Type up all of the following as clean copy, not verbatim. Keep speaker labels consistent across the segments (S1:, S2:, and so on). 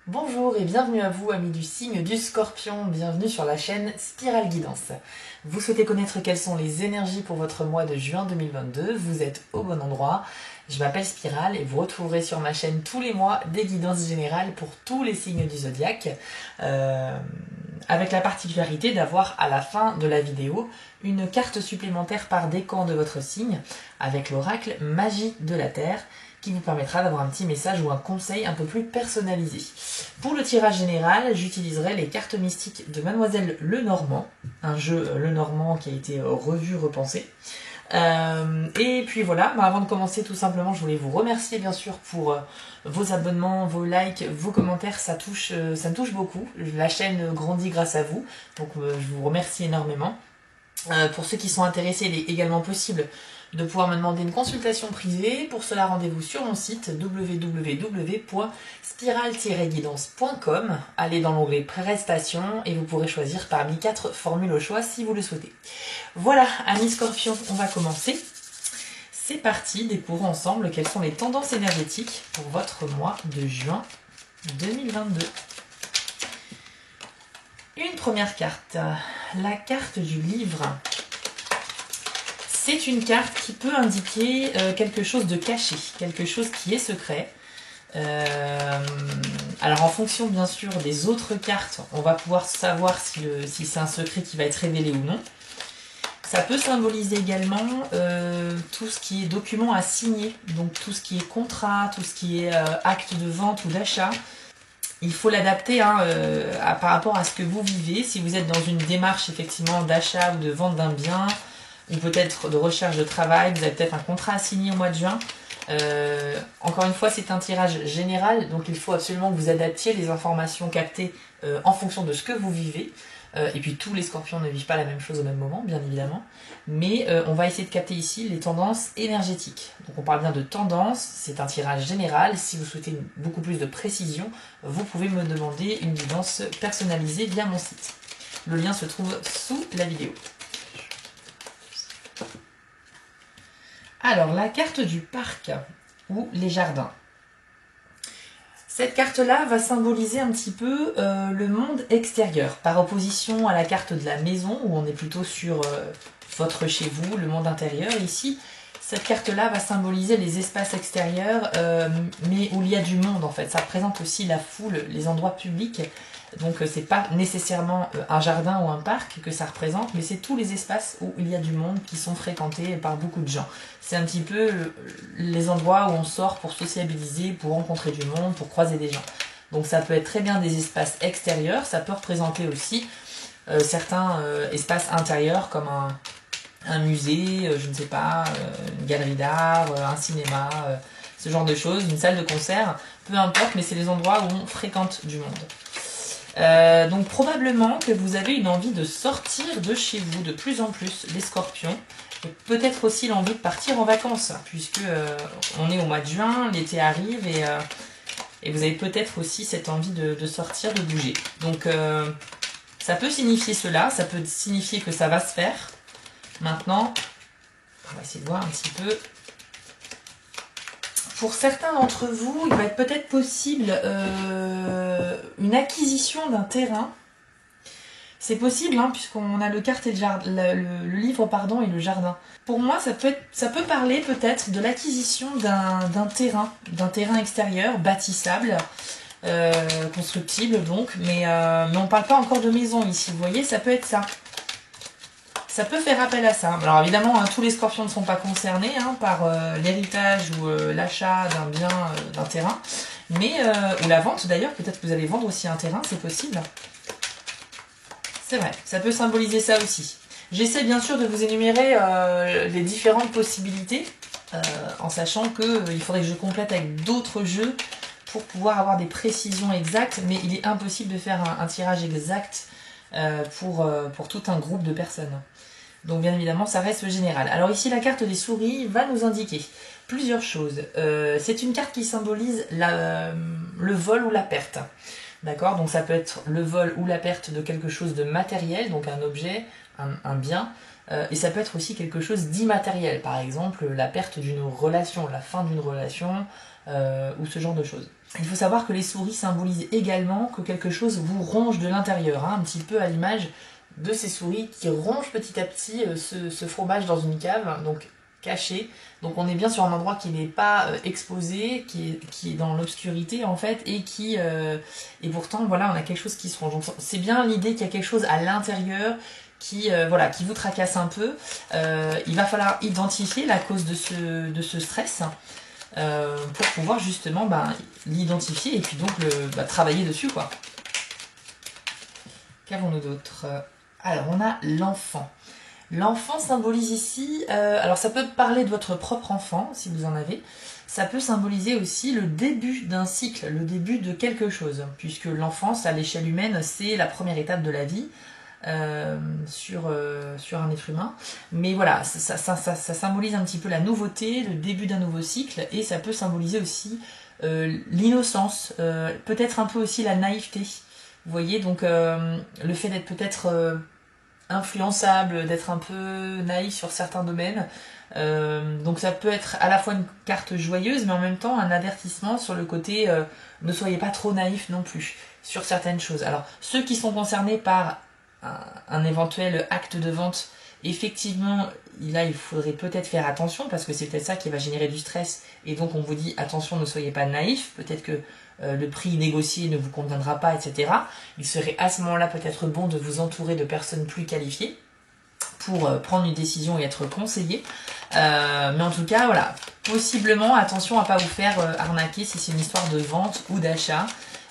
S1: Bonjour et bienvenue à vous, amis du signe du Scorpion, bienvenue sur la chaîne Spirale Guidance. Vous souhaitez connaître quelles sont les énergies pour votre mois de juin 2022, vous êtes au bon endroit. Je m'appelle Spirale et vous retrouverez sur ma chaîne tous les mois des guidances générales pour tous les signes du zodiaque, avec la particularité d'avoir à la fin de la vidéo une carte supplémentaire par décan de votre signe, avec l'oracle Magie de la Terre, qui vous permettra d'avoir un petit message ou un conseil un peu plus personnalisé. Pour le tirage général, j'utiliserai les cartes mystiques de Mademoiselle Lenormand, un jeu Lenormand qui a été revu, repensé. Et puis voilà, avant de commencer tout simplement, je voulais vous remercier bien sûr pour vos abonnements, vos likes, vos commentaires, ça me touche beaucoup. La chaîne grandit grâce à vous, donc je vous remercie énormément. Pour ceux qui sont intéressés, il est également possible de pouvoir me demander une consultation privée. Pour cela, rendez-vous sur mon site www.spiral-guidance.com. Allez dans l'onglet Prestations et vous pourrez choisir parmi 4 formules au choix si vous le souhaitez. Voilà, amis Scorpions, on va commencer. C'est parti, découvrons ensemble quelles sont les tendances énergétiques pour votre mois de juin 2022. Une première carte, la carte du livre. C'est une carte qui peut indiquer quelque chose de caché, quelque chose qui est secret. Alors en fonction bien sûr des autres cartes, on va pouvoir savoir si c'est un secret qui va être révélé ou non. Ça peut symboliser également tout ce qui est document à signer, donc tout ce qui est contrat, tout ce qui est acte de vente ou d'achat. Il faut l'adapter par rapport à ce que vous vivez. Si vous êtes dans une démarche effectivement d'achat ou de vente d'un bien, ou peut-être de recherche de travail, vous avez peut-être un contrat à signer au mois de juin. Encore une fois, c'est un tirage général, donc il faut absolument que vous adaptiez les informations captées en fonction de ce que vous vivez. Et puis tous les scorpions ne vivent pas la même chose au même moment, bien évidemment. Mais on va essayer de capter ici les tendances énergétiques. Donc on parle bien de tendances, c'est un tirage général. Si vous souhaitez beaucoup plus de précision, vous pouvez me demander une guidance personnalisée via mon site. Le lien se trouve sous la vidéo. Alors, la carte du parc ou les jardins. Cette carte-là va symboliser un petit peu le monde extérieur, par opposition à la carte de la maison, où on est plutôt sur votre chez vous, le monde intérieur. Ici, cette carte-là va symboliser les espaces extérieurs, mais où il y a du monde en fait. Ça représente aussi la foule, les endroits publics. Donc c'est pas nécessairement un jardin ou un parc que ça représente, mais c'est tous les espaces où il y a du monde qui sont fréquentés par beaucoup de gens. C'est un petit peu les endroits où on sort pour sociabiliser, pour rencontrer du monde, pour croiser des gens. Donc ça peut être très bien des espaces extérieurs, ça peut représenter aussi certains espaces intérieurs comme un musée, je ne sais pas, une galerie d'art, un cinéma, ce genre de choses, une salle de concert, peu importe, mais c'est les endroits où on fréquente du monde. Donc probablement que vous avez une envie de sortir de chez vous de plus en plus, les scorpions, et peut-être aussi l'envie de partir en vacances, puisque on est au mois de juin, l'été arrive, et vous avez peut-être aussi cette envie de sortir, de bouger. Donc ça peut signifier cela, ça peut signifier que ça va se faire. Maintenant, on va essayer de voir un petit peu. Pour certains d'entre vous, il va être peut-être possible une acquisition d'un terrain. C'est possible, puisqu'on a le carte et le livre pardon, et le jardin. Pour moi, ça peut parler peut-être de l'acquisition d'un terrain extérieur, bâtissable, constructible donc, mais on ne parle pas encore de maison ici. Vous voyez, ça peut être ça. Ça peut faire appel à ça. Alors évidemment, tous les scorpions ne sont pas concernés par l'héritage ou l'achat d'un bien, d'un terrain, mais ou la vente d'ailleurs, peut-être que vous allez vendre aussi un terrain, c'est possible. C'est vrai, ça peut symboliser ça aussi. J'essaie bien sûr de vous énumérer les différentes possibilités, en sachant qu'il faudrait que je complète avec d'autres jeux pour pouvoir avoir des précisions exactes, mais il est impossible de faire un tirage exact pour tout un groupe de personnes. Donc bien évidemment, ça reste général. Alors ici, la carte des souris va nous indiquer plusieurs choses. C'est une carte qui symbolise le vol ou la perte. D'accord? Donc ça peut être le vol ou la perte de quelque chose de matériel, donc un objet, un bien. Et ça peut être aussi quelque chose d'immatériel. Par exemple, la perte d'une relation, la fin d'une relation, ou ce genre de choses. Il faut savoir que les souris symbolisent également que quelque chose vous ronge de l'intérieur, hein, un petit peu à l'image de ces souris qui rongent petit à petit ce fromage dans une cave, donc caché. Donc on est bien sur un endroit qui n'est pas exposé, qui est dans l'obscurité en fait, et pourtant voilà, on a quelque chose qui se ronge. Donc c'est bien l'idée qu'il y a quelque chose à l'intérieur voilà, qui vous tracasse un peu. Il va falloir identifier la cause de ce stress. Pour pouvoir justement l'identifier et puis donc travailler dessus, quoi. Qu'avons-nous d'autre? Alors on a l'enfant. L'enfant symbolise ici, alors ça peut parler de votre propre enfant si vous en avez, ça peut symboliser aussi le début d'un cycle, le début de quelque chose, puisque l'enfance à l'échelle humaine c'est la première étape de la vie. Sur un être humain, mais voilà, ça symbolise un petit peu la nouveauté, le début d'un nouveau cycle, et ça peut symboliser aussi l'innocence, peut-être un peu aussi la naïveté, vous voyez, donc le fait d'être peut-être influençable, d'être un peu naïf sur certains domaines, donc ça peut être à la fois une carte joyeuse, mais en même temps un avertissement sur le côté ne soyez pas trop naïf non plus sur certaines choses. Alors ceux qui sont concernés par un éventuel acte de vente, effectivement, là il faudrait peut-être faire attention parce que c'est peut-être ça qui va générer du stress et donc on vous dit attention, ne soyez pas naïf, peut-être que le prix négocié ne vous conviendra pas, etc. Il serait à ce moment-là peut-être bon de vous entourer de personnes plus qualifiées pour prendre une décision et être conseillé. Mais en tout cas, voilà, possiblement, attention à ne pas vous faire arnaquer si c'est une histoire de vente ou d'achat.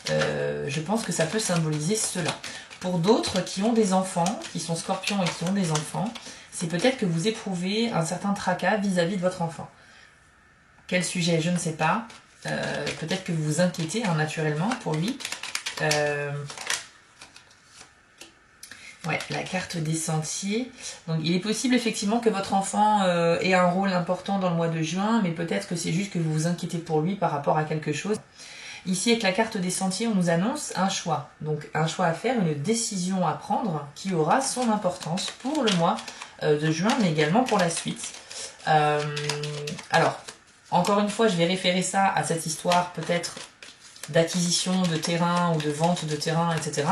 S1: Je pense que ça peut symboliser cela. Pour d'autres qui ont des enfants, qui sont scorpions et qui ont des enfants, c'est peut-être que vous éprouvez un certain tracas vis-à-vis de votre enfant. Quel sujet, je ne sais pas. Peut-être que vous vous inquiétez naturellement pour lui. Ouais, la carte des sentiers. Donc il est possible effectivement que votre enfant ait un rôle important dans le mois de juin, mais peut-être que c'est juste que vous vous inquiétez pour lui par rapport à quelque chose. Ici, avec la carte des sentiers, on nous annonce un choix. Donc un choix à faire, une décision à prendre qui aura son importance pour le mois de juin, mais également pour la suite. Alors, encore une fois, je vais référer ça à cette histoire peut-être d'acquisition de terrain ou de vente de terrain, etc.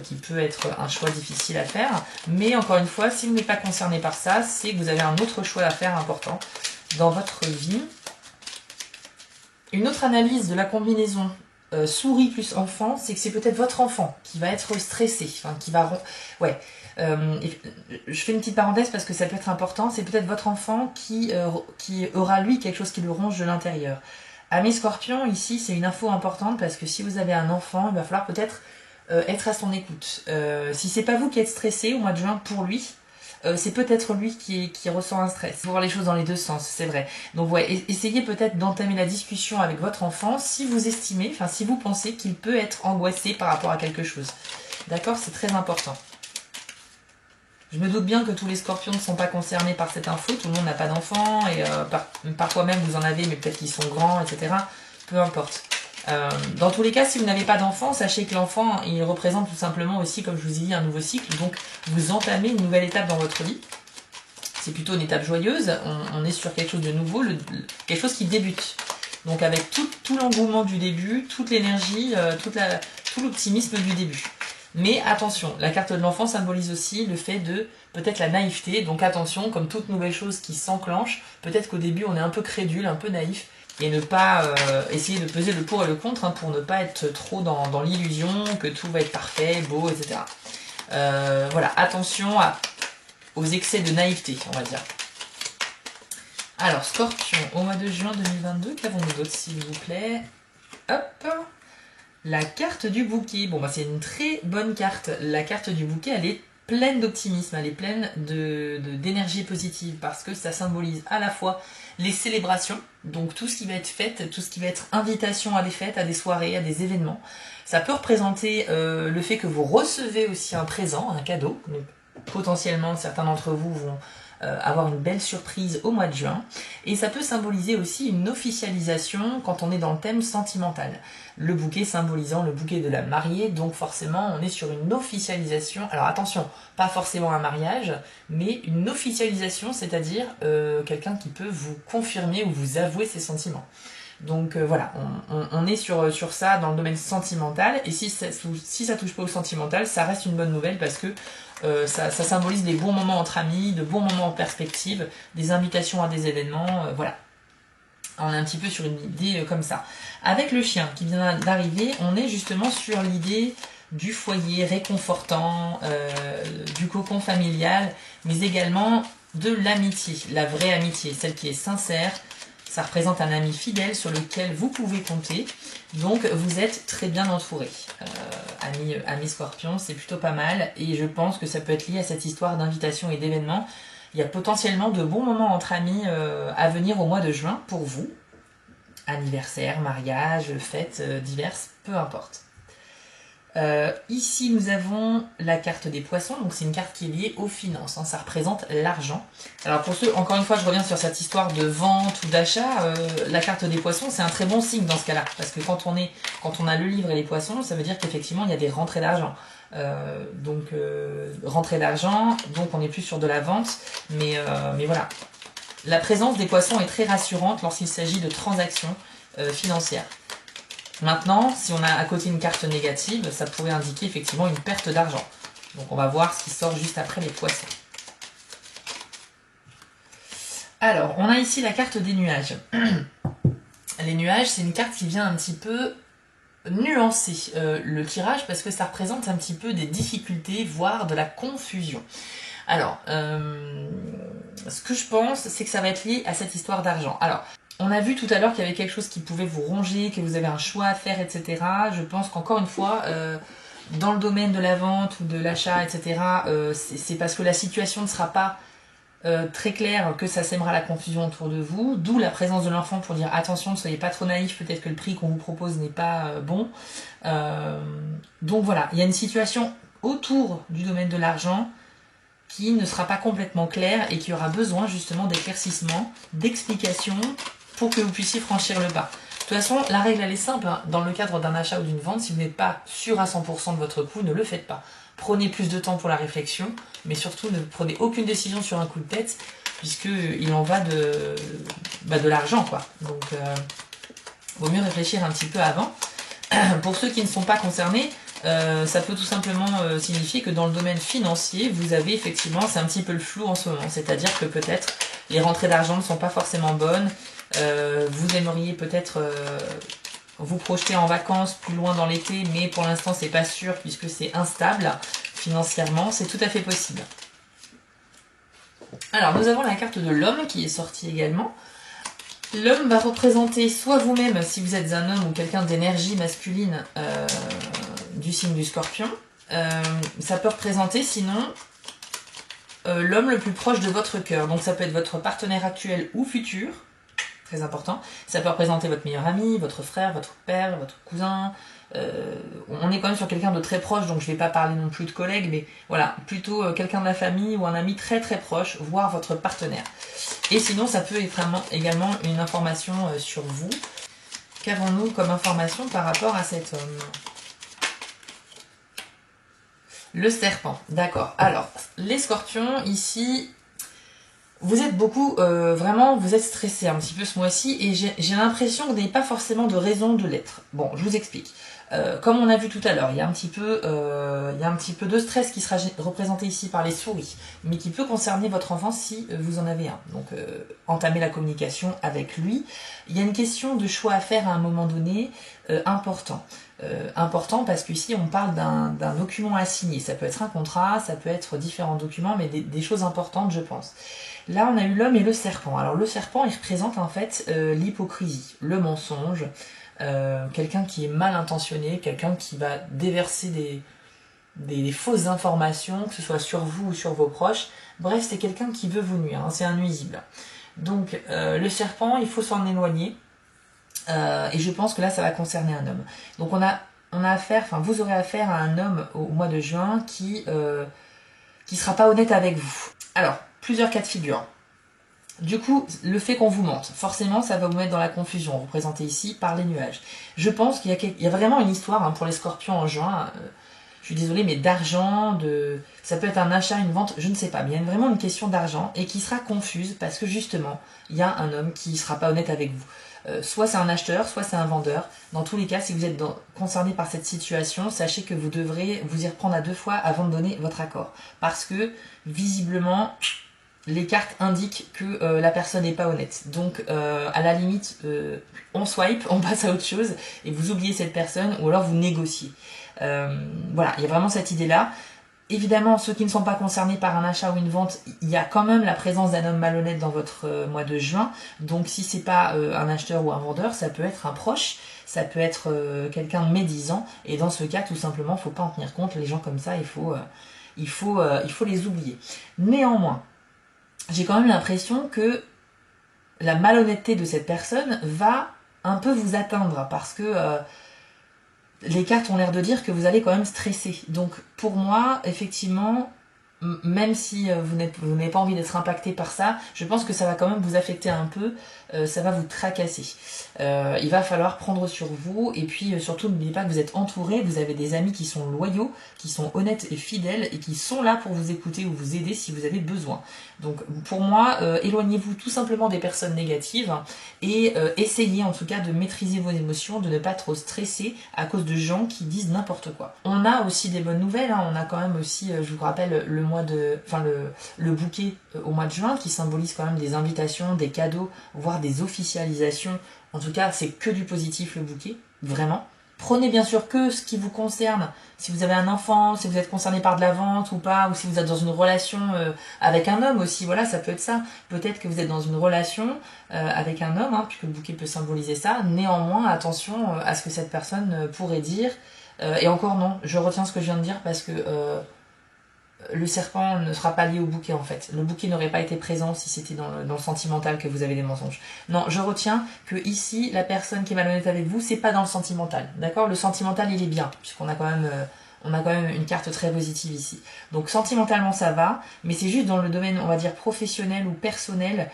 S1: Qui peut être un choix difficile à faire. Mais encore une fois, si vous n'êtes pas concerné par ça, c'est que vous avez un autre choix à faire important dans votre vie. Une autre analyse de la combinaison souris plus enfant, c'est que c'est peut-être votre enfant qui va être stressé, enfin qui va... Ouais, je fais une petite parenthèse parce que ça peut être important, c'est peut-être votre enfant qui aura lui quelque chose qui le ronge de l'intérieur. Amis scorpions, ici c'est une info importante parce que si vous avez un enfant, il va falloir peut-être être à son écoute. Si c'est pas vous qui êtes stressé au mois de juin pour lui, c'est peut-être lui qui ressent un stress. Il faut voir les choses dans les deux sens, c'est vrai. Donc ouais, essayez peut-être d'entamer la discussion avec votre enfant si vous estimez, enfin si vous pensez qu'il peut être angoissé par rapport à quelque chose. D'accord, c'est très important. Je me doute bien que tous les scorpions ne sont pas concernés par cette info, tout le monde n'a pas d'enfants, et parfois même vous en avez, mais peut-être qu'ils sont grands, etc. Peu importe. Dans tous les cas, si vous n'avez pas d'enfant, sachez que l'enfant, il représente tout simplement aussi, comme je vous ai dit, un nouveau cycle. Donc, vous entamez une nouvelle étape dans votre vie. C'est plutôt une étape joyeuse. On est sur quelque chose de nouveau, quelque chose qui débute. Donc, avec tout l'engouement du début, toute l'énergie, tout l'optimisme du début. Mais attention, la carte de l'enfant symbolise aussi le fait de peut-être la naïveté. Donc, attention, comme toute nouvelle chose qui s'enclenche, peut-être qu'au début, on est un peu crédule, un peu naïf. Et ne pas essayer de peser le pour et le contre hein, pour ne pas être trop dans l'illusion que tout va être parfait, beau, etc. Voilà, attention aux excès de naïveté, on va dire. Alors, Scorpion, au mois de juin 2022, qu'avons-nous d'autre, s'il vous plaît? Hop, la carte du bouquet. Bon, bah c'est une très bonne carte. La carte du bouquet, elle est pleine d'optimisme, elle est pleine d'énergie positive parce que ça symbolise à la fois les célébrations, donc tout ce qui va être fête, tout ce qui va être invitation à des fêtes, à des soirées, à des événements. Ça peut représenter le fait que vous recevez aussi un présent, un cadeau. Donc, potentiellement, certains d'entre vous vont avoir une belle surprise au mois de juin. Et ça peut symboliser aussi une officialisation quand on est dans le thème sentimental. Le bouquet symbolisant le bouquet de la mariée, donc forcément on est sur une officialisation. Alors attention, pas forcément un mariage, mais une officialisation, c'est-à-dire quelqu'un qui peut vous confirmer ou vous avouer ses sentiments. Donc voilà, on est sur ça dans le domaine sentimental, et si ça touche pas au sentimental, ça reste une bonne nouvelle parce que ça symbolise des bons moments entre amis, de bons moments en perspective, des invitations à des événements, voilà. On est un petit peu sur une idée comme ça. Avec le chien qui vient d'arriver, on est justement sur l'idée du foyer réconfortant, du cocon familial, mais également de l'amitié, la vraie amitié, celle qui est sincère. Ça représente un ami fidèle sur lequel vous pouvez compter, donc vous êtes très bien entouré. Ami Scorpion, c'est plutôt pas mal, et je pense que ça peut être lié à cette histoire d'invitation et d'événements. Il y a potentiellement de bons moments entre amis à venir au mois de juin pour vous. Anniversaire, mariage, fêtes diverses, peu importe. Ici, nous avons la carte des poissons, donc c'est une carte qui est liée aux finances, hein, ça représente l'argent. Alors pour ceux, encore une fois, je reviens sur cette histoire de vente ou d'achat, la carte des poissons, c'est un très bon signe dans ce cas-là, parce que quand on a le livre et les poissons, ça veut dire qu'effectivement, il y a des rentrées d'argent. Rentrée d'argent, donc on n'est plus sur de la vente, mais voilà. La présence des poissons est très rassurante lorsqu'il s'agit de transactions financières. Maintenant, si on a à côté une carte négative, ça pourrait indiquer effectivement une perte d'argent. Donc on va voir ce qui sort juste après les poissons. Alors, on a ici la carte des nuages. Les nuages, c'est une carte qui vient un petit peu nuancer le tirage parce que ça représente un petit peu des difficultés, voire de la confusion. Alors, ce que je pense, c'est que ça va être lié à cette histoire d'argent. Alors, on a vu tout à l'heure qu'il y avait quelque chose qui pouvait vous ronger, que vous avez un choix à faire, etc. Je pense qu'encore une fois, dans le domaine de la vente ou de l'achat, etc., c'est parce que la situation ne sera pas très claire que ça sèmera la confusion autour de vous. D'où la présence de l'enfant pour dire attention, ne soyez pas trop naïf, peut-être que le prix qu'on vous propose n'est pas bon. Donc voilà, il y a une situation autour du domaine de l'argent qui ne sera pas complètement claire et qui aura besoin justement d'éclaircissement, d'explications, pour que vous puissiez franchir le pas. De toute façon, la règle elle est simple, hein. Dans le cadre d'un achat ou d'une vente, si vous n'êtes pas sûr à 100% de votre coût, ne le faites pas. Prenez plus de temps pour la réflexion, mais surtout ne prenez aucune décision sur un coup de tête, puisqu'il en va de l'argent, quoi. Donc, vaut mieux réfléchir un petit peu avant. Pour ceux qui ne sont pas concernés, ça peut tout simplement signifier que dans le domaine financier, vous avez effectivement, c'est un petit peu le flou en ce moment, c'est-à-dire que peut-être les rentrées d'argent ne sont pas forcément bonnes, vous aimeriez peut-être vous projeter en vacances plus loin dans l'été, mais pour l'instant c'est pas sûr puisque c'est instable financièrement, c'est tout à fait possible. Alors nous avons la carte de l'homme qui est sortie également. L'homme va représenter soit vous-même si vous êtes un homme ou quelqu'un d'énergie masculine du signe du Scorpion. Ça peut représenter sinon l'homme le plus proche de votre cœur. Donc ça peut être votre partenaire actuel ou futur, très important. Ça peut représenter votre meilleur ami, votre frère, votre père, votre cousin. On est quand même sur quelqu'un de très proche, donc je ne vais pas parler non plus de collègues, mais voilà, plutôt quelqu'un de la famille ou un ami très très proche, voire votre partenaire. Et sinon, ça peut être également une information sur vous. Qu'avons-nous comme information par rapport à cet homme ? Le serpent, d'accord. Alors, les scorpions, ici, vous êtes beaucoup, vraiment, vous êtes stressé un petit peu ce mois-ci, et j'ai l'impression que vous n'avez pas forcément de raison de l'être. Bon, je vous explique. Comme on a vu tout à l'heure, il y a un petit peu de stress qui sera représenté ici par les souris, mais qui peut concerner votre enfant si vous en avez un. Donc, entamez la communication avec lui. Il y a une question de choix à faire à un moment donné important. Important parce qu'ici on parle d'un document à signer. Ça peut être un contrat, ça peut être différents documents, mais des choses importantes, je pense. Là, on a eu l'homme et le serpent. Alors, le serpent, il représente en fait l'hypocrisie, le mensonge, quelqu'un qui est mal intentionné, quelqu'un qui va déverser des fausses informations, que ce soit sur vous ou sur vos proches. Bref, c'est quelqu'un qui veut vous nuire, hein, c'est un nuisible. Donc, le serpent, il faut s'en éloigner. Et je pense que là, ça va concerner un homme. Donc, on a affaire, enfin, vous aurez affaire à un homme au mois de juin qui sera pas honnête avec vous. Alors, plusieurs cas de figure. Du coup, le fait qu'on vous mente, forcément, ça va vous mettre dans la confusion, représenté ici par les nuages. Je pense qu'il y a vraiment une histoire hein, pour les scorpions en juin. Je suis désolée, mais d'argent, ça peut être un achat, une vente, je ne sais pas. Mais il y a vraiment une question d'argent et qui sera confuse parce que justement, il y a un homme qui ne sera pas honnête avec vous. soit c'est un acheteur, soit c'est un vendeur. Dans tous les cas, si vous êtes concerné par cette situation, sachez que vous devrez vous y reprendre à 2 fois avant de donner votre accord. Parce que, visiblement, les cartes indiquent que la personne n'est pas honnête. Donc, à la limite, on swipe, on passe à autre chose, et vous oubliez cette personne, ou alors vous négociez. Voilà, il y a vraiment cette idée-là. Évidemment, ceux qui ne sont pas concernés par un achat ou une vente, il y a quand même la présence d'un homme malhonnête dans votre mois de juin. Donc si c'est pas un acheteur ou un vendeur, ça peut être un proche, ça peut être quelqu'un de médisant. Et dans ce cas, tout simplement, il ne faut pas en tenir compte. Les gens comme ça, il faut les oublier. Néanmoins, j'ai quand même l'impression que la malhonnêteté de cette personne va un peu vous atteindre parce que les cartes ont l'air de dire que vous allez quand même stresser. Donc pour moi, effectivement, même si vous n'avez pas envie d'être impacté par ça, je pense que ça va quand même vous affecter un peu, ça va vous tracasser. Il va falloir prendre sur vous, et puis surtout n'oubliez pas que vous êtes entouré, vous avez des amis qui sont loyaux, qui sont honnêtes et fidèles, et qui sont là pour vous écouter ou vous aider si vous avez besoin. Donc pour moi, éloignez-vous tout simplement des personnes négatives, et essayez en tout cas de maîtriser vos émotions, de ne pas trop stresser à cause de gens qui disent n'importe quoi. On a aussi des bonnes nouvelles, hein. On a quand même aussi, je vous rappelle, le bouquet au mois de juin qui symbolise quand même des invitations, des cadeaux, voire des officialisations. En tout cas, c'est que du positif le bouquet, vraiment. Prenez bien sûr que ce qui vous concerne. Si vous avez un enfant, si vous êtes concerné par de la vente ou pas, ou si vous êtes dans une relation avec un homme aussi, voilà, ça peut être ça. Peut-être que vous êtes dans une relation avec un homme, hein, puisque le bouquet peut symboliser ça. Néanmoins, attention à ce que cette personne pourrait dire. Et encore non, je retiens ce que je viens de dire parce que le serpent ne sera pas lié au bouquet en fait. Le bouquet n'aurait pas été présent si c'était dans le sentimental que vous avez des mensonges. Non, je retiens que ici, la personne qui est malhonnête avec vous, c'est pas dans le sentimental. D'accord? Le sentimental, il est bien, puisqu'on a quand même... on a quand même une carte très positive ici. Donc sentimentalement ça va, mais c'est juste dans le domaine, on va dire, professionnel ou personnel,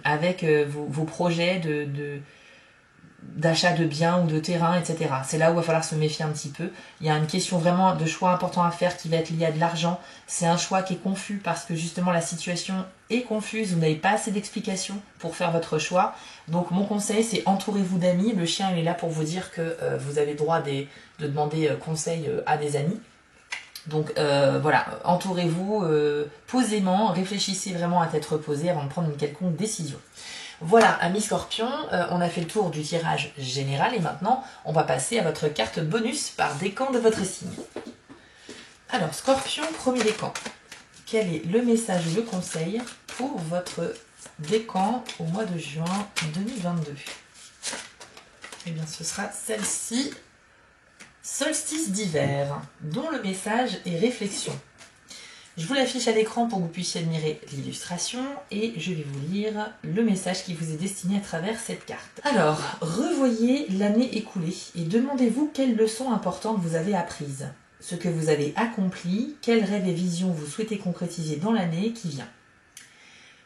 S1: avec vos projets d'achat de biens ou de terrain, etc. C'est là où il va falloir se méfier un petit peu. Il y a une question vraiment de choix important à faire qui va être liée à de l'argent. C'est un choix qui est confus parce que justement la situation est confuse, vous n'avez pas assez d'explications pour faire votre choix. Donc mon conseil, c'est entourez-vous d'amis. Le chien, il est là pour vous dire que vous avez le droit de demander conseil à des amis. Donc voilà, entourez-vous posément, réfléchissez vraiment à tête reposée avant de prendre une quelconque décision. Voilà, amis scorpions, on a fait le tour du tirage général et maintenant on va passer à votre carte bonus par décan de votre signe. Alors, scorpion, premier décan. Quel est le message, le conseil pour votre décan au mois de juin 2022? Eh bien, ce sera celle-ci, solstice d'hiver, dont le message est réflexion. Je vous l'affiche à l'écran pour que vous puissiez admirer l'illustration et je vais vous lire le message qui vous est destiné à travers cette carte. Alors, revoyez l'année écoulée et demandez-vous quelles leçons importantes vous avez apprises, ce que vous avez accompli, quels rêves et visions vous souhaitez concrétiser dans l'année qui vient.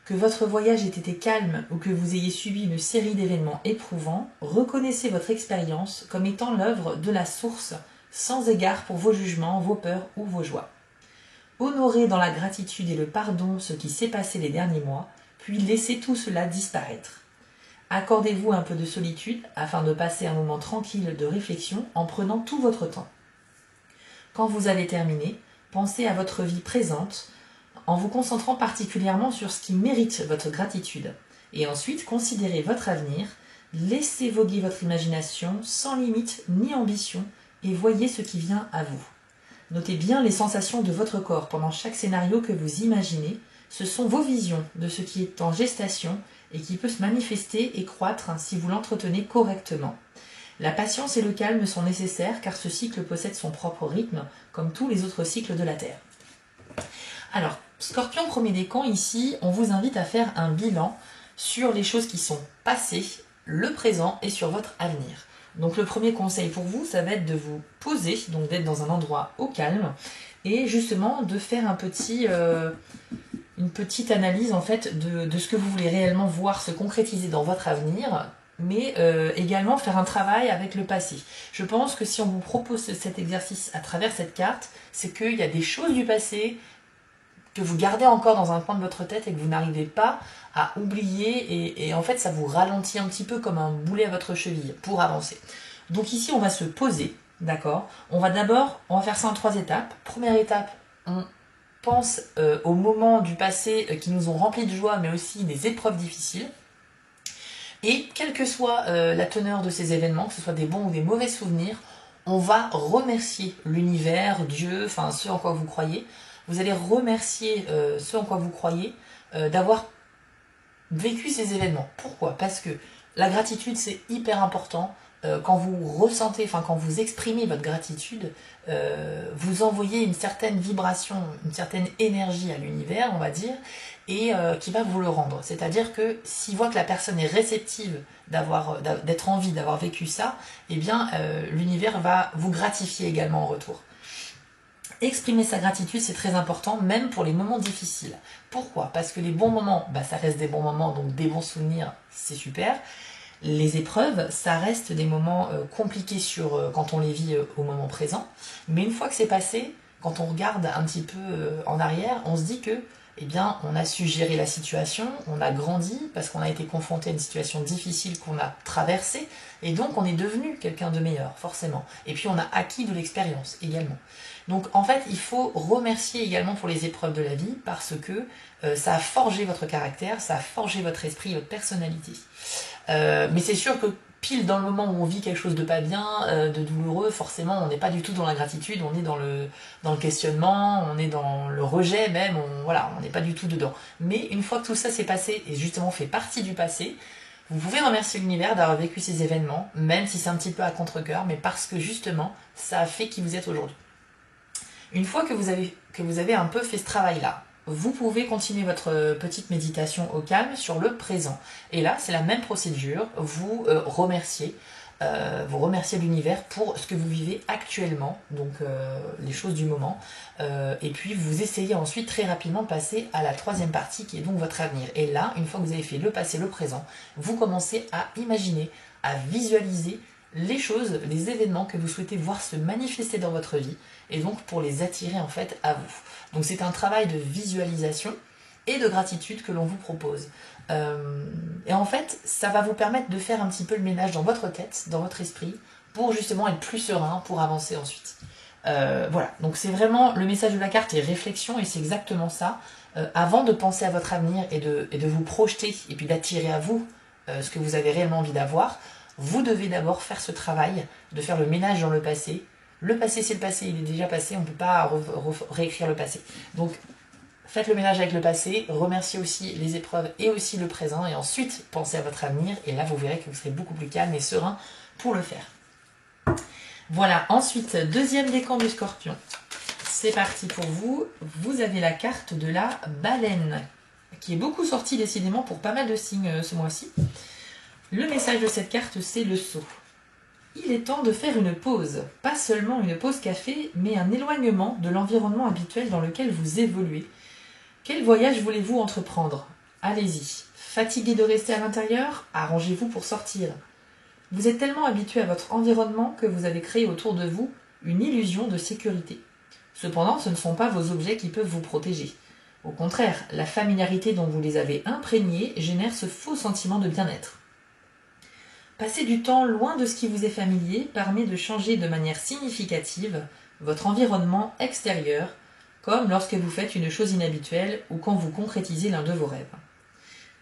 S1: Que votre voyage ait été calme ou que vous ayez subi une série d'événements éprouvants, reconnaissez votre expérience comme étant l'œuvre de la source, sans égard pour vos jugements, vos peurs ou vos joies. Honorez dans la gratitude et le pardon ce qui s'est passé les derniers mois, puis laissez tout cela disparaître. Accordez-vous un peu de solitude afin de passer un moment tranquille de réflexion en prenant tout votre temps. Quand vous avez terminé, pensez à votre vie présente en vous concentrant particulièrement sur ce qui mérite votre gratitude. Et ensuite, considérez votre avenir, laissez voguer votre imagination sans limite ni ambition et voyez ce qui vient à vous. Notez bien les sensations de votre corps pendant chaque scénario que vous imaginez. Ce sont vos visions de ce qui est en gestation et qui peut se manifester et croître si vous l'entretenez correctement. La patience et le calme sont nécessaires car ce cycle possède son propre rythme, comme tous les autres cycles de la Terre. Alors, Scorpion premier décan, ici, on vous invite à faire un bilan sur les choses qui sont passées, le présent et sur votre avenir. Donc le premier conseil pour vous, ça va être de vous poser, donc d'être dans un endroit au calme, et justement de faire une petite analyse en fait de ce que vous voulez réellement voir se concrétiser dans votre avenir, mais également faire un travail avec le passé. Je pense que si on vous propose cet exercice à travers cette carte, c'est qu'il y a des choses du passé que vous gardez encore dans un coin de votre tête et que vous n'arrivez pas à oublier et en fait ça vous ralentit un petit peu comme un boulet à votre cheville pour avancer. Donc ici on va se poser, d'accord? On va faire ça en 3 étapes. Première étape, on pense aux moments du passé qui nous ont remplis de joie mais aussi des épreuves difficiles. Et quelle que soit la teneur de ces événements, que ce soit des bons ou des mauvais souvenirs, on va remercier l'univers, Dieu, enfin ce en quoi vous croyez. Vous allez remercier ce en quoi vous croyez d'avoir vécu ces événements. Pourquoi? Parce que la gratitude, c'est hyper important. Quand vous ressentez, enfin quand vous exprimez votre gratitude, vous envoyez une certaine vibration, une certaine énergie à l'univers, on va dire, et qui va vous le rendre. C'est-à-dire que s'il voit que la personne est réceptive d'être en vie, d'avoir vécu ça, eh bien l'univers va vous gratifier également en retour. Exprimer sa gratitude, c'est très important, même pour les moments difficiles. Pourquoi? Parce que les bons moments, ça reste des bons moments, donc des bons souvenirs, c'est super. Les épreuves, ça reste des moments compliqués quand on les vit au moment présent. Mais une fois que c'est passé, quand on regarde un petit peu en arrière, on se dit que, eh bien, on a su gérer la situation, on a grandi parce qu'on a été confronté à une situation difficile qu'on a traversée, et donc on est devenu quelqu'un de meilleur, forcément. Et puis on a acquis de l'expérience également. Donc en fait, il faut remercier également pour les épreuves de la vie parce que ça a forgé votre caractère, ça a forgé votre esprit, votre personnalité. Mais c'est sûr que pile dans le moment où on vit quelque chose de pas bien, de douloureux, forcément on n'est pas du tout dans la gratitude, on est dans le questionnement, on est dans le rejet même, on n'est pas du tout dedans. Mais une fois que tout ça s'est passé et justement fait partie du passé, vous pouvez remercier l'univers d'avoir vécu ces événements, même si c'est un petit peu à contre-cœur, mais parce que justement ça a fait qui vous êtes aujourd'hui. Une fois que vous avez un peu fait ce travail-là, vous pouvez continuer votre petite méditation au calme sur le présent. Et là, c'est la même procédure. Vous remerciez l'univers pour ce que vous vivez actuellement, donc les choses du moment. Et puis, vous essayez ensuite très rapidement de passer à la 3e partie qui est donc votre avenir. Et là, une fois que vous avez fait le passé, le présent, vous commencez à imaginer, à visualiser les choses, les événements que vous souhaitez voir se manifester dans votre vie et donc pour les attirer en fait à vous. Donc c'est un travail de visualisation et de gratitude que l'on vous propose. Et en fait, ça va vous permettre de faire un petit peu le ménage dans votre tête, dans votre esprit, pour justement être plus serein, pour avancer ensuite. Voilà, donc c'est vraiment le message de la carte et réflexion, et c'est exactement ça. Avant de penser à votre avenir et de vous projeter, et puis d'attirer à vous ce que vous avez réellement envie d'avoir, vous devez d'abord faire ce travail, de faire le ménage dans le passé. Le passé, c'est le passé, il est déjà passé, on ne peut pas réécrire le passé. Donc, faites le ménage avec le passé, remerciez aussi les épreuves et aussi le présent, et ensuite, pensez à votre avenir, et là, vous verrez que vous serez beaucoup plus calme et serein pour le faire. Voilà, ensuite, 2e décan du Scorpion. C'est parti pour vous. Vous avez la carte de la baleine, qui est beaucoup sortie décidément pour pas mal de signes ce mois-ci. Le message de cette carte, c'est le saut. Il est temps de faire une pause, pas seulement une pause café, mais un éloignement de l'environnement habituel dans lequel vous évoluez. Quel voyage voulez-vous entreprendre? Allez-y. Fatigué de rester à l'intérieur? Arrangez-vous pour sortir. Vous êtes tellement habitué à votre environnement que vous avez créé autour de vous une illusion de sécurité. Cependant, ce ne sont pas vos objets qui peuvent vous protéger. Au contraire, la familiarité dont vous les avez imprégnés génère ce faux sentiment de bien-être. Passer du temps loin de ce qui vous est familier permet de changer de manière significative votre environnement extérieur, comme lorsque vous faites une chose inhabituelle ou quand vous concrétisez l'un de vos rêves.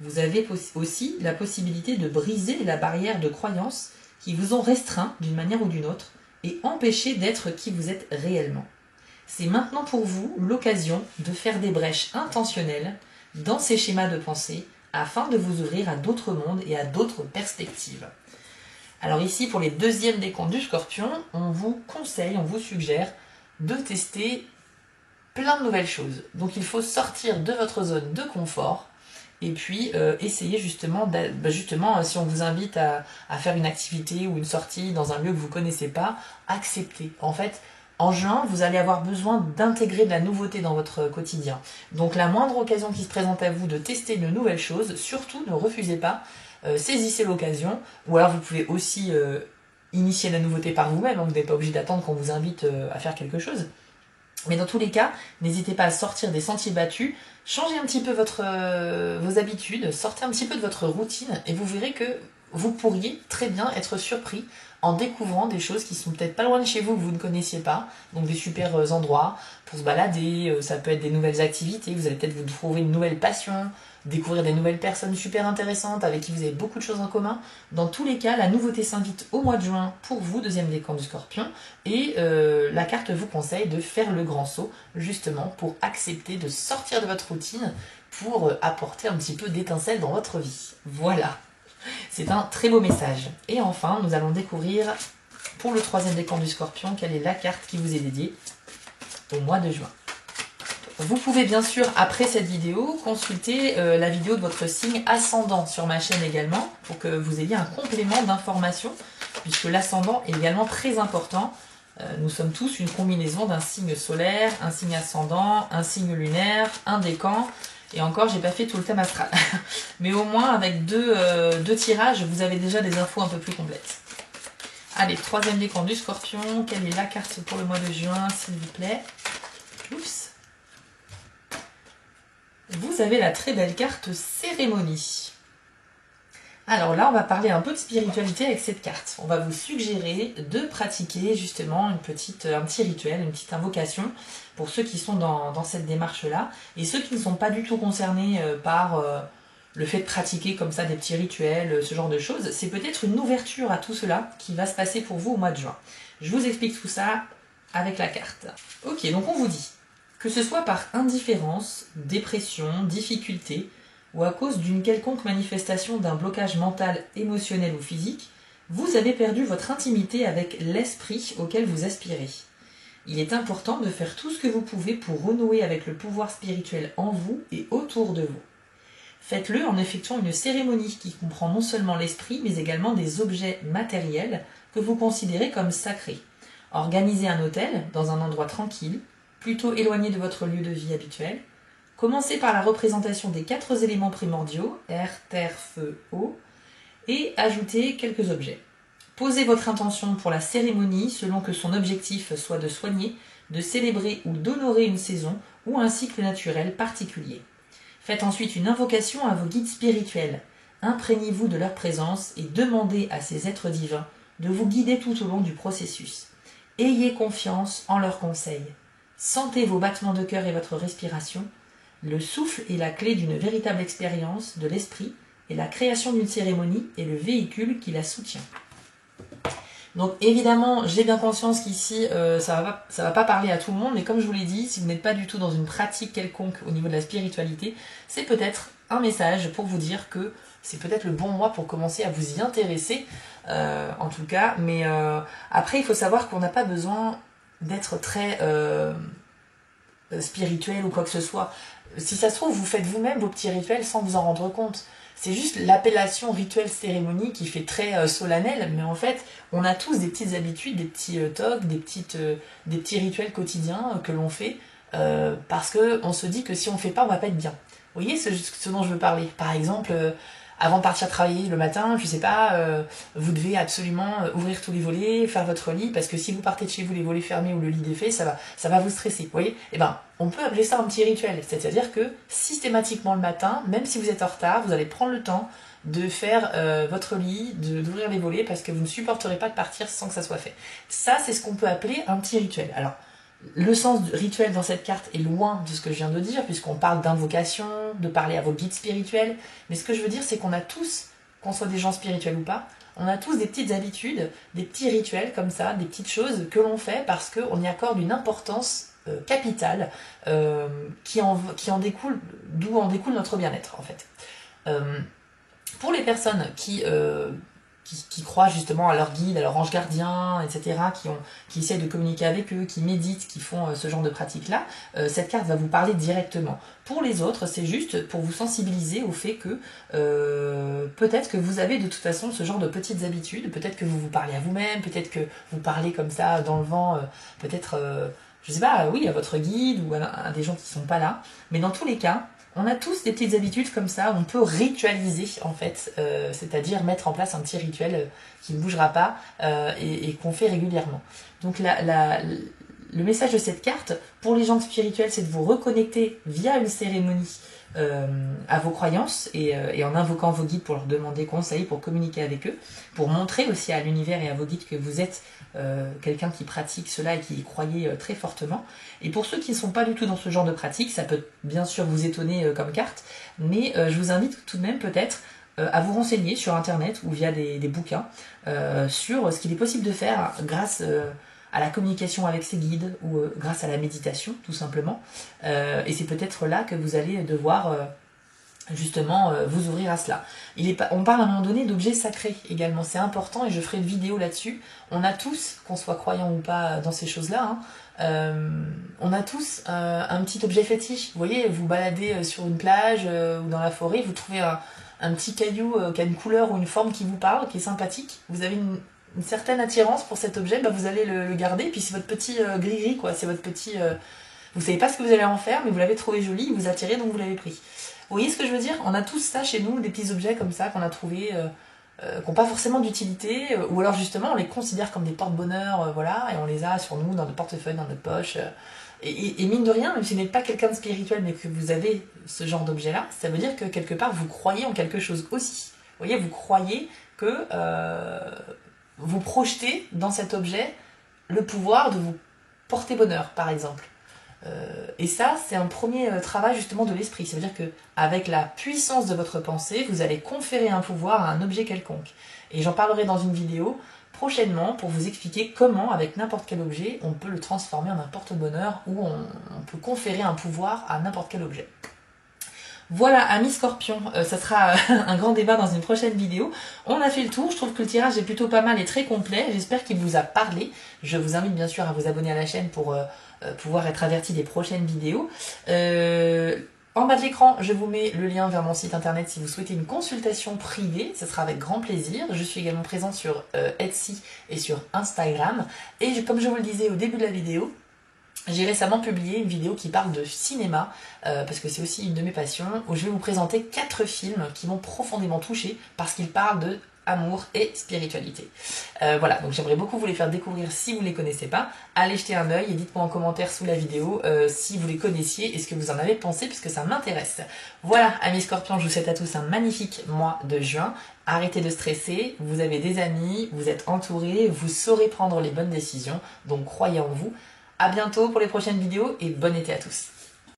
S1: Vous avez aussi la possibilité de briser la barrière de croyances qui vous ont restreint d'une manière ou d'une autre et empêché d'être qui vous êtes réellement. C'est maintenant pour vous l'occasion de faire des brèches intentionnelles dans ces schémas de pensée afin de vous ouvrir à d'autres mondes et à d'autres perspectives. Alors ici, pour les 2e décomptes du Scorpion, on vous conseille, on vous suggère de tester plein de nouvelles choses. Donc il faut sortir de votre zone de confort et puis essayer justement, si on vous invite à faire une activité ou une sortie dans un lieu que vous ne connaissez pas, acceptez. En fait, en juin, vous allez avoir besoin d'intégrer de la nouveauté dans votre quotidien. Donc la moindre occasion qui se présente à vous de tester de nouvelles choses, surtout ne refusez pas, saisissez l'occasion, ou alors vous pouvez aussi initier la nouveauté par vous-même, hein, vous n'êtes pas obligé d'attendre qu'on vous invite à faire quelque chose. Mais dans tous les cas, n'hésitez pas à sortir des sentiers battus, changez un petit peu vos habitudes, sortez un petit peu de votre routine et vous verrez que vous pourriez très bien être surpris en découvrant des choses qui sont peut-être pas loin de chez vous que vous ne connaissiez pas, donc des super endroits pour se balader, ça peut être des nouvelles activités, vous allez peut-être vous trouver une nouvelle passion, découvrir des nouvelles personnes super intéressantes avec qui vous avez beaucoup de choses en commun. Dans tous les cas, la nouveauté s'invite au mois de juin pour vous, deuxième décan du Scorpion, et la carte vous conseille de faire le grand saut, justement pour accepter de sortir de votre routine, pour apporter un petit peu d'étincelle dans votre vie. Voilà, c'est un très beau message. Et enfin, nous allons découvrir pour le troisième décan du Scorpion quelle est la carte qui vous est dédiée au mois de juin. Vous pouvez bien sûr, après cette vidéo, consulter la vidéo de votre signe ascendant sur ma chaîne également, pour que vous ayez un complément d'information, puisque l'ascendant est également très important. Nous sommes tous une combinaison d'un signe solaire, un signe ascendant, un signe lunaire, un décan, et encore, j'ai pas fait tout le thème astral. Mais au moins, avec deux tirages, vous avez déjà des infos un peu plus complètes. Allez, troisième décan du Scorpion, quelle est la carte pour le mois de juin, s'il vous plaît? Oups. Vous avez la très belle carte cérémonie. Alors là, on va parler un peu de spiritualité avec cette carte. On va vous suggérer de pratiquer justement un petit rituel, une petite invocation pour ceux qui sont dans cette démarche-là. Et ceux qui ne sont pas du tout concernés par le fait de pratiquer comme ça des petits rituels, ce genre de choses, c'est peut-être une ouverture à tout cela qui va se passer pour vous au mois de juin. Je vous explique tout ça avec la carte. Ok, donc on vous dit que ce soit par indifférence, dépression, difficulté, ou à cause d'une quelconque manifestation d'un blocage mental, émotionnel ou physique, vous avez perdu votre intimité avec l'esprit auquel vous aspirez. Il est important de faire tout ce que vous pouvez pour renouer avec le pouvoir spirituel en vous et autour de vous. Faites-le en effectuant une cérémonie qui comprend non seulement l'esprit, mais également des objets matériels que vous considérez comme sacrés. Organisez un hôtel dans un endroit tranquille, plutôt éloigné de votre lieu de vie habituel. Commencez par la représentation des 4 éléments primordiaux, air, terre, feu, eau, et ajoutez quelques objets. Posez votre intention pour la cérémonie selon que son objectif soit de soigner, de célébrer ou d'honorer une saison ou un cycle naturel particulier. Faites ensuite une invocation à vos guides spirituels. Imprégnez-vous de leur présence et demandez à ces êtres divins de vous guider tout au long du processus. Ayez confiance en leurs conseils. Sentez vos battements de cœur et votre respiration. Le souffle est la clé d'une véritable expérience de l'esprit et la création d'une cérémonie est le véhicule qui la soutient. Donc évidemment, j'ai bien conscience qu'ici, ça va pas parler à tout le monde, mais comme je vous l'ai dit, si vous n'êtes pas du tout dans une pratique quelconque au niveau de la spiritualité, c'est peut-être un message pour vous dire que c'est peut-être le bon mois pour commencer à vous y intéresser, en tout cas. Mais après, il faut savoir qu'on n'a pas besoin d'être très spirituel ou quoi que ce soit. Si ça se trouve, vous faites vous-même vos petits rituels sans vous en rendre compte. C'est juste l'appellation rituel cérémonie qui fait très solennel, mais en fait, on a tous des petites habitudes, des petits tocs, des petits rituels quotidiens que l'on fait parce qu'on se dit que si on ne fait pas, on va pas être bien. Vous voyez ce dont je veux parler? Par exemple, avant de partir travailler le matin, je sais pas, vous devez absolument ouvrir tous les volets, faire votre lit, parce que si vous partez de chez vous les volets fermés ou le lit défait, ça va vous stresser, vous voyez? Eh ben, on peut appeler ça un petit rituel, c'est-à-dire que systématiquement le matin, même si vous êtes en retard, vous allez prendre le temps de faire votre lit, d'ouvrir les volets, parce que vous ne supporterez pas de partir sans que ça soit fait. Ça, c'est ce qu'on peut appeler un petit rituel. Alors, le sens du rituel dans cette carte est loin de ce que je viens de dire, puisqu'on parle d'invocation, de parler à vos guides spirituels. Mais ce que je veux dire, c'est qu'on a tous, qu'on soit des gens spirituels ou pas, on a tous des petites habitudes, des petits rituels comme ça, des petites choses que l'on fait parce qu'on y accorde une importance capitale qui en découle, d'où en découle notre bien-être en fait. Pour les personnes qui croient justement à leur guide, à leur ange gardien, etc., qui essaient de communiquer avec eux, qui méditent, qui font ce genre de pratique-là, cette carte va vous parler directement. Pour les autres, c'est juste pour vous sensibiliser au fait que peut-être que vous avez de toute façon ce genre de petites habitudes, peut-être que vous vous parlez à vous-même, peut-être que vous parlez comme ça dans le vent, peut-être, je sais pas, oui, à votre guide ou à des gens qui sont pas là, mais dans tous les cas, on a tous des petites habitudes comme ça, on peut ritualiser en fait, c'est-à-dire mettre en place un petit rituel qui ne bougera pas et qu'on fait régulièrement. Donc le message de cette carte, pour les gens spirituels, c'est de vous reconnecter via une cérémonie à vos croyances et en invoquant vos guides pour leur demander conseil, pour communiquer avec eux, pour montrer aussi à l'univers et à vos guides que vous êtes quelqu'un qui pratique cela et qui y croyez très fortement. Et pour ceux qui ne sont pas du tout dans ce genre de pratique, ça peut bien sûr vous étonner comme carte, mais je vous invite tout de même peut-être à vous renseigner sur internet ou via des bouquins sur ce qu'il est possible de faire grâce à la communication avec ses guides ou grâce à la méditation tout simplement. Et c'est peut-être là que vous allez devoir justement vous ouvrir à cela. On parle à un moment donné d'objets sacrés également, c'est important et je ferai une vidéo là-dessus. On a tous, qu'on soit croyant ou pas dans ces choses-là, on a tous un petit objet fétiche. Vous voyez, vous baladez sur une plage ou dans la forêt, vous trouvez un petit caillou qui a une couleur ou une forme qui vous parle, qui est sympathique, vous avez une certaine attirance pour cet objet, bah vous allez le garder, puis c'est votre petit gris-gris, quoi, c'est votre petit... vous savez pas ce que vous allez en faire, mais vous l'avez trouvé joli, vous attirez, donc vous l'avez pris. Vous voyez ce que je veux dire? On a tous ça chez nous, des petits objets comme ça qu'on a trouvés, qui n'ont pas forcément d'utilité, ou alors justement on les considère comme des porte-bonheur, voilà, et on les a sur nous, dans notre portefeuille, dans notre poche... Et mine de rien, même si vous n'êtes pas quelqu'un de spirituel, mais que vous avez ce genre d'objet-là, ça veut dire que quelque part, vous croyez en quelque chose aussi. Vous voyez, vous croyez que vous projetez dans cet objet le pouvoir de vous porter bonheur, par exemple. Et ça, c'est un premier travail justement de l'esprit. Ça veut dire que avec la puissance de votre pensée, vous allez conférer un pouvoir à un objet quelconque. Et j'en parlerai dans une vidéo prochainement pour vous expliquer comment, avec n'importe quel objet, on peut le transformer en un porte-bonheur ou on peut conférer un pouvoir à n'importe quel objet. Voilà, amis scorpions, ça sera un grand débat dans une prochaine vidéo. On a fait le tour, je trouve que le tirage est plutôt pas mal et très complet. J'espère qu'il vous a parlé. Je vous invite bien sûr à vous abonner à la chaîne pour pouvoir être averti des prochaines vidéos. En bas de l'écran, je vous mets le lien vers mon site internet si vous souhaitez une consultation privée, ce sera avec grand plaisir. Je suis également présente sur Etsy et sur Instagram. Et comme je vous le disais au début de la vidéo, j'ai récemment publié une vidéo qui parle de cinéma, parce que c'est aussi une de mes passions, où je vais vous présenter 4 films qui m'ont profondément touchée parce qu'ils parlent de amour et spiritualité. Voilà, donc j'aimerais beaucoup vous les faire découvrir si vous ne les connaissez pas. Allez jeter un œil et dites-moi en commentaire sous la vidéo si vous les connaissiez et ce que vous en avez pensé puisque ça m'intéresse. Voilà, amis scorpions, je vous souhaite à tous un magnifique mois de juin. Arrêtez de stresser, vous avez des amis, vous êtes entourés, vous saurez prendre les bonnes décisions, donc croyez en vous. À bientôt pour les prochaines vidéos et bon été à tous.